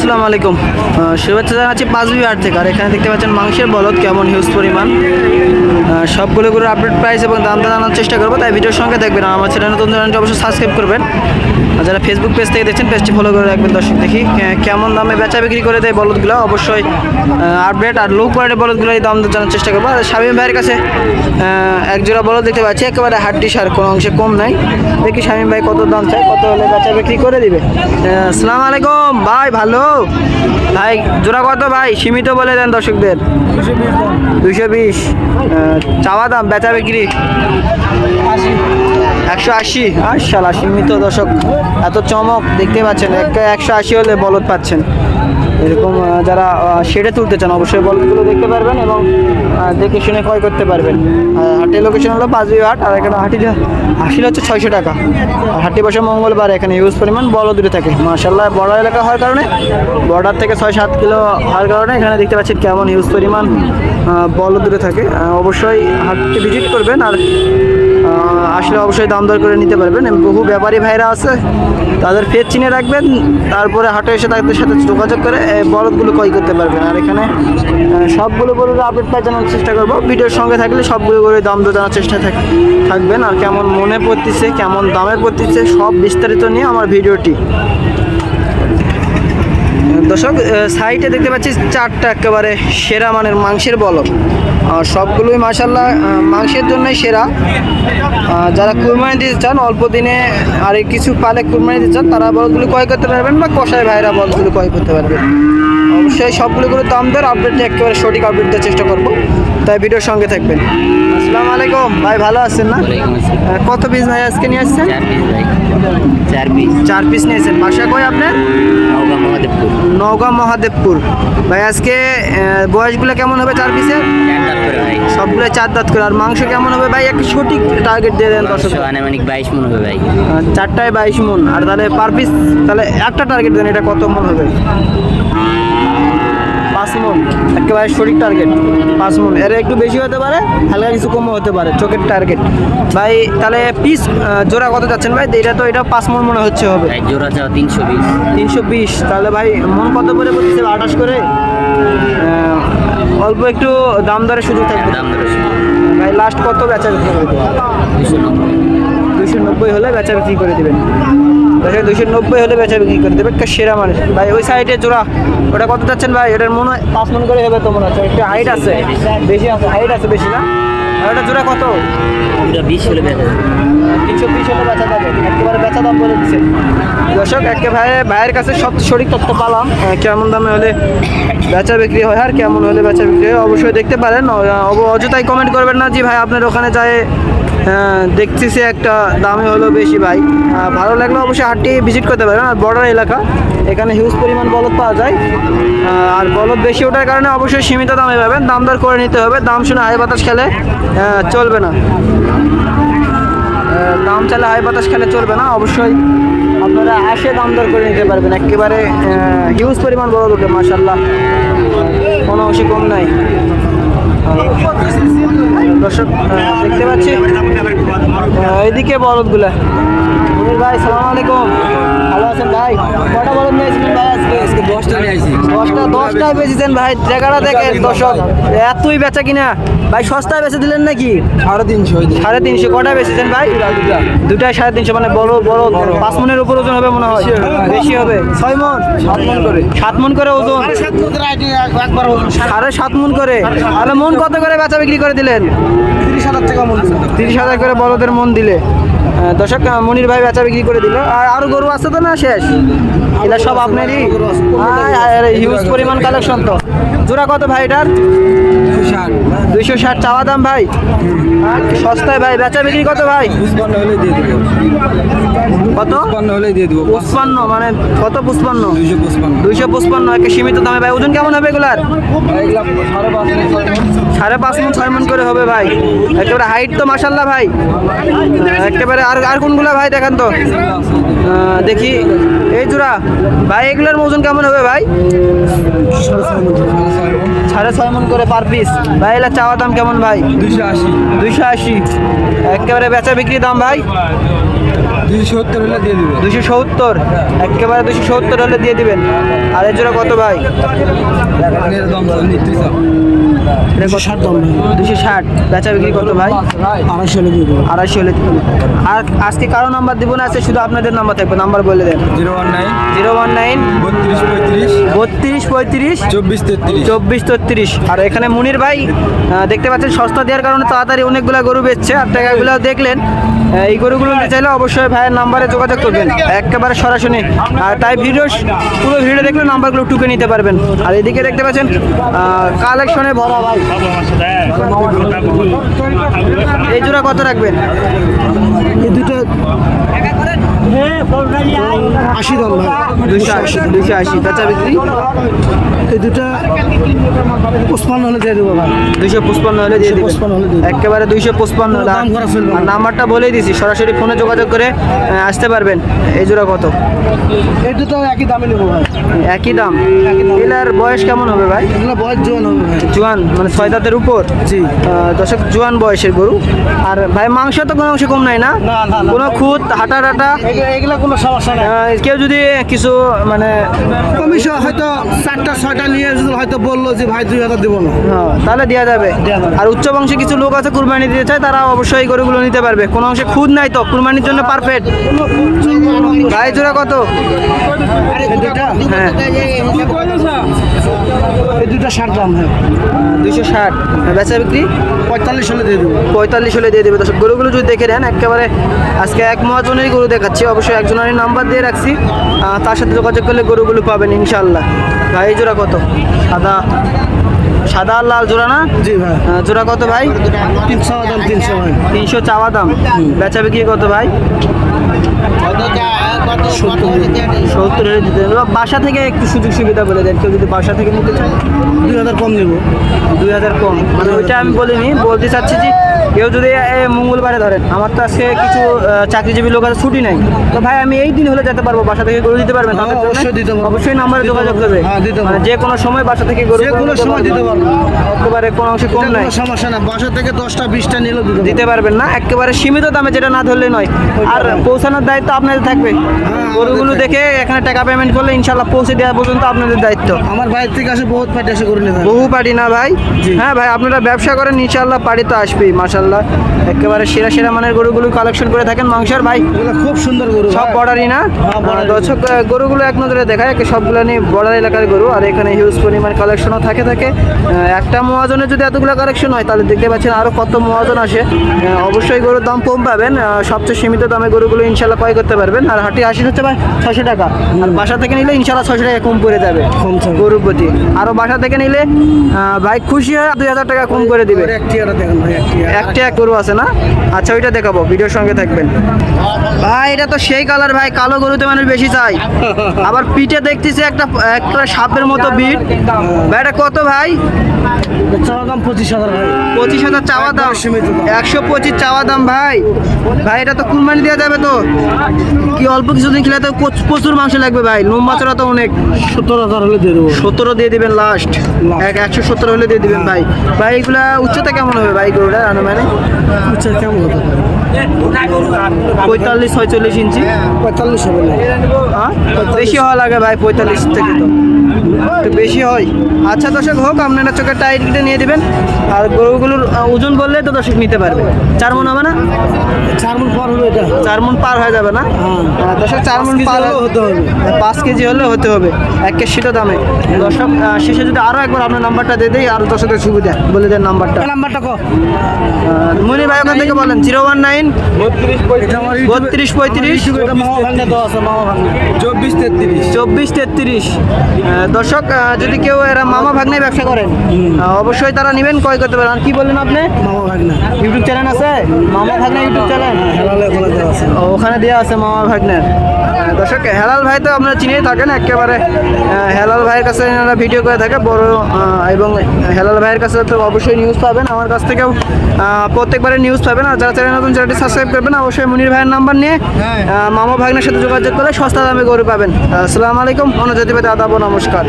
আসসালামু আলাইকুম। শুভেচ্ছা জানাচ্ছি পাঁচবি হাট থেকে। আর এখানে দেখতে পাচ্ছেন মাংসের বলদ কেমন হিউজ পরিমাণ। সবগুলো গরুর আপডেট প্রাইস এবং দামটা জানার চেষ্টা করবো, তাই ভিডিওর সঙ্গে দেখবেন। আর আমার চ্যানেল নতুন চ্যানেলটি অবশ্যই সাবস্ক্রাইব করবেন। আর যারা ফেসবুক পেজ থেকে দেখছেন পেজটি ফলো করে রাখবেন। দর্শক, দেখি কেমন দামে বেচা বিক্রি করে দেয় বলদগুলো। অবশ্যই আপডেট আর লো কোয়ালিটির বলদগুলো এই দাম জানার চেষ্টা করবো। আর শামীম ভাইয়ের কাছে এক জোড়া বলদ দেখতে পাচ্ছি, একেবারে হাড্ডি সার, কোনো অংশে কম নাই। দেখি শামীম ভাই কত দাম চাই, কত হলে বেচা বিক্রি করে দিবে। আসসালামু আলাইকুম ভাই, ভালো ভাই। জোড়া কত ভাই? সীমিত বলে দেন দর্শকদের। 220 চাওয়া দাম, বেচা বিক্রি 180। শালা সীমিত। দর্শক, এত চমক দেখতে পাচ্ছেন, 180 হলে বলদ পাচ্ছেন। এরকম যারা শেডে তুলতে চান অবশ্যই বলদগুলো দেখতে পারবেন এবং দেখে শুনে ক্রয় করতে পারবেন। হাটের লোকেশন হলো পাঁচবি হাট। আর এখানে হাসিল হচ্ছে 600 টাকা। আর হাটটি বসে মঙ্গলবার। এখানে হিউজ পরিমাণ বলদ দূরে থাকে মাশাআল্লাহ। বর্ডার এলাকা হওয়ার কারণে, বর্ডার থেকে 6-7 কিলো হওয়ার কারণে এখানে দেখতে পাচ্ছেন কেমন হিউজ পরিমাণ বলদ দূরে থাকে। অবশ্যই হাটটি ভিজিট করবেন আর আসলে অবশ্যই দাম দর করে নিতে পারবেন। বহু ব্যাপারী ভাইরা আছে, তাদের ফেস চিনে রাখবেন, তারপরে হাটে এসে তাদের সাথে যোগাযোগ করে বলদগুলো ক্রয় করতে পারবেন। আর এখানে সবগুলো গরুর আপডেট পাই জানার চেষ্টা করবো। ভিডিওর সঙ্গে থাকলে সবগুলো গরুর দাম দর জানার চেষ্টা থাকবেন। আর কেমন মনে পড়তেছে, কেমন দামে পড়তেছে, সব বিস্তারিত নিয়ে আমার ভিডিওটি। দর্শক, সাইডে দেখতে পাচ্ছি 4টা একেবারে সেরা মানের মাংসের বলদ। আর সবগুলোই মাশাআল্লাহ মাংসের জন্যই সেরা। যারা কুরবানি দিতে চান, অল্প দিনে আর কিছু পালে কুরবানি দিতে চান, তারা বলদগুলো ক্রয় করতে পারবেন, বা কষাই ভাইরা বলদগুলো ক্রয় করতে পারবেন। অবশ্যই সবগুলো করে দাম দর আপডেট একেবারে সঠিক আপডেট দেওয়ার চেষ্টা করবো, তাই ভিডিওর সঙ্গে থাকবেন। আসসালামু আলাইকুম ভাই, ভালো আছেন না? কত পিস ভাই আজকে নিয়ে আসছেন? 4 পিস নিয়েছেন। বাসা কই আপনার? নওগাঁ মহাদেবপুর। ভাই আজকে বয়সগুলো কেমন হবে 4 পিসের? সবগুলো 4 দাঁত করে। আর মাংস কেমন হবে ভাই? একটা সঠিক টার্গেট দিয়ে দেন দর্শক। 22 মন হবে ভাই। 4টায় 22 মন। আর তাহলে পার পিস তাহলে একটা টার্গেট দেন, এটা কত মন হবে? 5 মন। একেবারে সঠিক টার্গেট 5 মন। এর একটু বেশি হতে পারে, হালকা কিছু কমও হতে পারে, চোখের টার্গেট ভাই। তাহলে পিস জোড়া কত যাচ্ছেন ভাই? তো এটা 5 মন মনে হচ্ছে হবে। জোড়া চাও 320। 320। তাহলে ভাই মন কত করে বলছে? 28 করে। অল্প একটু দাম দরে সুযোগ থাকবে। ভাই লাস্ট কত বেচা বিক্রি করে দেবেন? 290 হলে বেচা বিক্রি করে দেবেন। 290 হলে বেচা বিক্রি করে দেবে। একটা সেরা মানুষ ভাই। ওই সাইডে জোড়া ওটা কত যাচ্ছেন ভাই? এটার মনে হয় 5 মন করে হবে তো মনে হচ্ছে। একটু হাইট আছে, বেশি আছে, হাইট আছে বেশি না? আর ওটা জোড়া কত? 20 হলে বেচা। 320 হলে বেচা যাবে। একেবারে বেচা দাম বলে দিচ্ছে দর্শক। ভাইয়ের কাছে সব সঠিক তথ্য পালাম, কেমন দামে হলে বেচা বিক্রি হয় আর কেমন হলে বেচা বিক্রি হয়। অবশ্যই দেখতে পারেন। অযথাই কমেন্ট করবেন না জি ভাই আপনার ওখানে যায় দেখতেছি একটা দামে হলো বেশি। ভাই ভালো লাগলে অবশ্যই হাটটি ভিজিট করতে পারেন। আর বর্ডার এলাকা, এখানে হিউজ পরিমাণ বলদ পাওয়া যায়। আর বলদ বেশি ওঠার কারণে অবশ্যই সীমিত দামে পাবেন। দাম দর করে নিতে হবে। দাম শুনে হাই বাতাস খেলে চলবে না। দাম চাইলে হাই বাতাস খেলে চলবে না। অবশ্যই আপনারা আসে দাম দর করে নিতে পারবেন। একেবারে হিউজ পরিমাণ বলদ ওঠে মাশাআল্লাহ, কোনো অংশে কম নাই। দর্শক দেখতে পাচ্ছি এইদিকে বলদগুলা। ভাই সালাম আলাইকুম, ভালো আছেন ভাই? কটা বলদ নিয়েছিলেন ভাই আজকে? 10টায় বেচেছেন ভাই। জায়গাটা দেখেন দর্শক, এতই বেচা কিনা ভাই। সস্তায় বেচে দিলেন নাকি? 350। কটা বেচেছেন ভাই? দুটায় 350। মানে বড় 5 মনের উপর ওজন হবে মনে হয়, বেশি হবে। 6 মন 7 মন করে ওজন, 7.5 মন করে। তাহলে মন কত করে বেচা বিক্রি করে দিলেন? 30,000 টাকা মন। 30,000 করে বলদের মন দিলে দর্শক। মনির ভাই বেচা বিক্রি করে দিল। আর আরো গরু আছে তো না শেষ? এটা সব আপনারই? হিউজ পরিমাণ কালেকশন তো। জোড়া কত ভাই এটার? 260 চাওয়া দাম ভাই। সস্তায় ভাই। বেচা বিক্রি কত ভাই? কত? 55 মানে কত? 55। 255 একটা সীমিত দামে ভাই। ওজন কেমন হবে এগুলার? 5.5 মন 6 মন করে হবে ভাই। একেবারে হাইট তো মাশাআল্লাহ ভাই একেবারে। আর কোনগুলা ভাই দেখান তো দেখি। এই জোড়া ভাই, এগুলোর ওজন কেমন হবে ভাই? 6.5 মন করে পার পিস ভাই। এগুলা চাওয়া দাম কেমন ভাই? 280। একেবারে বেচা বিক্রি দাম ভাই 270 হলে দিয়ে দিবে। 270, একেবারে 270 হলে দিয়ে দিবেন। আর এর জোড়া কত ভাই? এর দাম 39। এটা কত? 260। বেচা বিক্রি কত ভাই? 250 হলে দিয়ে দেবো। 250 হলে দিবেন। আর আজকে কারো নাম্বার দিব না, আছে শুধু আপনাদের নাম্বার থাকবে। নাম্বার বলে দেন। 019 019 32 35 32 34 33। 24 34। আর এখানে মুনির ভাই দেখতে পাচ্ছেন সস্তা দেওয়ার কারণে তাড়াতাড়ি অনেকগুলো গরু বেচছে। আর টাকাগুলো দেখলেন। এই গরুগুলো নিতে চাইলে অবশ্যই ভাইয়ের নাম্বারে যোগাযোগ করবেন, একেবারে সরাসরি। আর তাই পুরো ভিডিও দেখলে নাম্বারগুলো টুকে নিতে পারবেন। আর এদিকে দেখতে পাচ্ছেন কালেকশনে ভরা ভাই। এই জোড়া কত রাখবেন? এই দুটো 80 দাম ভাই। 280। বেচা বিক্রি এই দুটো 55 হলে দিয়ে দেবো ভাই। 255 হলে দিয়ে দিবেন। 255 হলে দিয়ে দেব। একেবারে 255। দাম করা চলবে না। আর নাম্বারটা বলেই দিছি, সরাসরি ফোনে যোগাযোগ করে আসতে পারবেন। এই জোড়া কত? এই দুটো একই দামে নেবো ভাই। একই দাম। এলার বয়স কেমন হবে ভাই? এগুলো বয়স জোয়ান হবে ভাই। জোয়ান মানে 6 দাঁতের উপর। জি। দর্শক জোয়ান বয়সের গরু। আর ভাই মাংস তো কোনো অংশ কম নাই না? না, না, না। কোনো খুঁত হাঁটা টাটা এগুলো কোনো সমস্যা নাই। কেউ যদি কিছু মানে কমিশন হয়তো 4টা 6টা নিয়ে যদি হয়তো বললো যে ভাই 2000 দেবো না। তাহলে দেওয়া যাবে। দেয়া যাবে। আর উচ্চ বংশে কিছু লোক আছে কুরবানি দিতে চায়, তারা অবশ্যই এই গরুগুলো নিতে পারবে। কোনো অংশে খুদ নাই তো কুরবানির জন্য পারফেক্ট। গায়ে জোড়া কত? এই দুটা হ্যাঁ এই দুটা 60 দাম হ্যাঁ। 260। বেচা বিক্রি 45 হলে দিয়ে দেবো। 45 হলে দিয়ে দেবে। দর্শক গরুগুলো যদি দেখে নেন, একেবারে আজকে এক মহাজনেরই গরু দেখাচ্ছি। অবশ্যই একজনেরই নাম্বার দিয়ে রাখছি, তার সাথে যোগাযোগ করলে গরুগুলো পাবেন ইনশাল্লাহ। ভাই এই জোড়া কত? সাদা আর লাল জোড়া না? জি ভাই। জোড়া কত ভাই? 300 দাম 300 ভাই। 300 চাওয়া দাম। বেচা বিক্রি কত ভাই? 70 হলে দিতে দেন। বাসা থেকে একটু সুযোগ সুবিধা বলে দেন, কেউ যদি বাসা থেকে নিতে চায়। 2000 কম নেবো। 2000 কম মানে ওইটা আমি বলিনি, বলতে চাচ্ছি যে কেউ যদি মঙ্গলবারে ধরেন, আমার তো আজকে কিছু চাকরিজীবী লোক আছে, ছুটি নাই, তো ভাই আমি এই দিন হলে যেতে পারবো, বাসা থেকে গরু দিতে পারবেন? হ্যাঁ, তাদের জন্য অবশ্যই দিতে পারবো। অবশ্যই নাম্বারে দিতে যোগাযোগ পারবো। করবে। হ্যাঁ, দিতে পারবো। মানে যে কোনো সময় বাসা থেকে গরু যে কোনো সময় দিতে পারবো। একেবারে কোনো অংশে কম এটা নাই, কোনো সমস্যা না। বাসা থেকে 10টা 20টা নিলেও দিতে পারবেন না? একেবারে সীমিত দামে, যেটা না ধরলে নয়। আর পৌঁছানোর দায়িত্ব আপনাদের থাকবে। গরুগুলো দেখে এখানে টাকা পেমেন্ট করলে ইনশাল্লাহ পৌঁছে দেওয়া পর্যন্ত আপনাদের দায়িত্ব। আমার বাইরে থেকে আসে বহুত পার্টি আসে করে নেবে। বহু পার্টি না ভাই? হ্যাঁ ভাই, আপনারা ব্যবসা করেন, ইনশাল্লাহ পার্টি তো আসবেই। মাশাল্লাহ, একেবারে সেরা সেরা মানের গরুগুলো কালেকশন করে থাকেন। মাংসের ভাই এগুলো খুব সুন্দর গরু সব ভাই। বর্ডারই না? border-ই। দর্শক গরুগুলো এক নজরে দেখায়, সবগুলো নিয়ে বর্ডার এলাকার গরু। আর এখানে হিউজ পরিমাণ কালেকশনও থাকে। একটা মহাজনের যদি এতগুলো কালেকশন হয়, তাহলে দেখতে পাচ্ছেন আরও কত মহাজন আসে। অবশ্যই গরুর দাম কম পাবেন, সবচেয়ে সীমিত দামে গরুগুলো ইনশাল্লাহ ক্রয় করতে পারবেন। আর হাটি আসি হচ্ছে ভাই 600 টাকা, আর বাসা থেকে নিলে ইনশাল্লাহ 600 টাকা কম পড়ে যাবে কম যাবে। গরুর প্রতি। আরও বাসা থেকে নিলে ভাই খুশি হয়ে 2000 টাকা কম করে দিবে। একটি আর দেখেন ভাই একটি। একটা গরু আছে না? আচ্ছা, ওইটা দেখাবো, ভিডিওর সঙ্গে থাকবেন ভাই। এটা তো সেই কালার ভাই, কালো গরুতে মানুষ বেশি চাই। আবার পিঠে দেখতেছি একটা সাপের মতো বিট ভাই। এটা কত ভাই? চাওয়া দাম 25,000 ভাই। 25,000 চাওয়া দাম। একদম সীমিত দাম। 125 চাওয়া দাম ভাই। ভাই এটা তো কুরবানি দেওয়া যাবে তো? কি অল্প কিছুদিন খেলে তো প্রচুর মাংস লাগবে ভাই। লোম বাছরা তো অনেক। 17,000 হলে দিয়ে দেবো। 17 দিয়ে দিবেন লাস্ট। 117 হলে দিয়ে দিবেন ভাই। ভাই এগুলা উচ্চতা কেমন হবে ভাই গরুটা আনুমানিক? আচ্ছা কেমন হতে পারে? 45-46 ইঞ্চি। 45 হবে না। হ্যাঁ, বেশি হওয়া লাগে ভাই 45 থেকে, তো একটু বেশি হয়। আচ্ছা দর্শক হোক, আপনারা চোখের টাইট কেটে নিয়ে দিবেন। আর গরুগুলোর ওজন বললে তো দর্শক নিতে পারবে। 4 মণ হবে না? 4 মণ পার হবে এটা। 4 মণ পার হয়ে যাবে না? দর্শক 4 মণ পার হতে হবে। 5 কেজি হলে হতে হবে, 1 কেজি দামে। দর্শক শেষে যদি আরও একবার আপনার নাম্বারটা দিয়ে দিই, আর দর্শকের সুবিধা বলে দেন নাম্বারটা। নাম্বারটা কো? মনি ভাই ওখান থেকে বলেন। 019 এটা আমার 32 35 এটা মামা ভাঙনা দেওয়া আছে, মামা ভাঙনা 24 33। 24 33। দর্শক যদি কেউ এরা মামা ভাগ্নে ব্যবসা করেন, অবশ্যই তারা নেবেন, ক্রয় করতে পারেন। আর কি বললেন আপনি? মামা ভাঙনা ইউটিউব চ্যানেল আছে? মামা ভাগ্নে ইউটিউব চ্যানেল হেলালে ওখানে দেওয়া আছে। ওখানে দেওয়া আছে মামা ভাগ্নের। দর্শক হেলাল ভাই তো আপনারা চিনেই থাকেন, একেবারে হেলাল ভাইয়ের কাছে এনারা ভিডিও করে থাকে বড়। এবং হেলাল ভাইয়ের কাছে তো অবশ্যই নিউজ পাবেন, আমার কাছ থেকেও প্রত্যেকবারে নিউজ পাবেন। আর যারা চ্যানেল নতুন, চ্যানেলটি সাবস্ক্রাইব করবেন। অবশ্যই মুনির ভাইয়ের নাম্বার নিয়ে মামা ভাগ্নের সাথে যোগাযোগ করে সস্তা দামে গরু পাবেন। আসসালামু আলাইকুম, অনুজাতি পেতে আদাব, নমস্কার।